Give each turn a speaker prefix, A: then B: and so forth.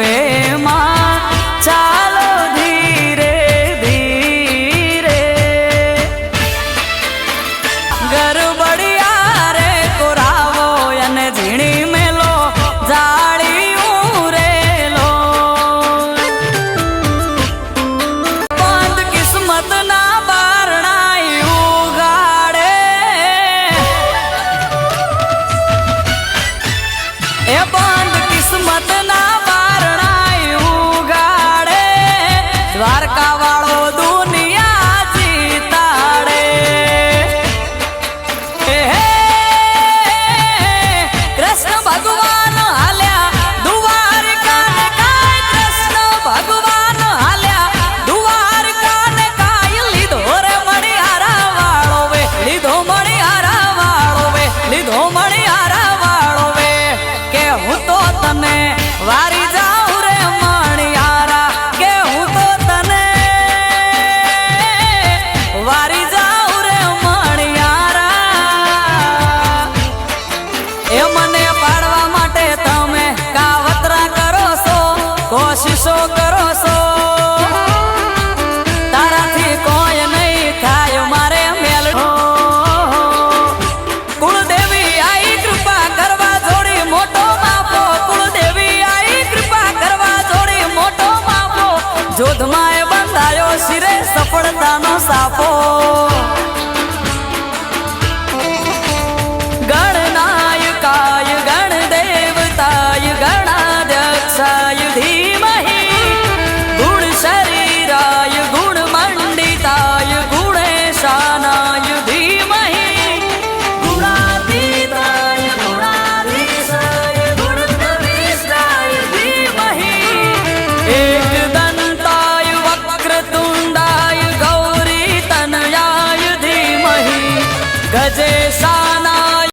A: માં ચાલો ધીરે ધીરે ગરબડિયા રે કોરાવો અને ઝીણી મેલો જાળી ઉરેલો બંધ કિસ્મત ના બારણાઈ ઉગાડે એ બંધ કિસ્મત ના બારણાઈ ઉગાડે દ્વારકા વાળો દુનિયા જીતાડે કૃષ્ણ ભગવાન હાલ્યા દ્વારકા ને કાય કૃષ્ણ ભગવાન હાલ્યા દ્વારકા ને કાય લીધો રે મણિહારા વાળો વે લીધો મણિહારા વાળો વે લીધો મણિહારા વાળો વે કે હું તો તને વારી જાઉં રે મણિહારા કે હું તો તને વારી જાઉં રે મણિહારા એ મને પાડવા માટે તમે કાવતરા કરો છો કોશિશો કરો છો તારાથી કોઈ નહીં થાય મારે મેલ કુળદેવી આઈ કૃપા કરવા જોડી મોટો બાપો કુળદેવી આઈ કૃપા કરવા જોડી મોટો બાપો જોધમાં એ બંધાયો શિરે સફળતાનો સાપો गणनायकाय गणदेवताय गणाध्यक्षाय धीमहि गुणशरीराय गुणमण्डिताय गुणेशानाय धीमहि गुणातीताय गुणाधीशाय गुणप्रविष्टाय धीमहि एकदन्ताय वक्रतुण्डाय गौरीतनयाय धीमहि गजेश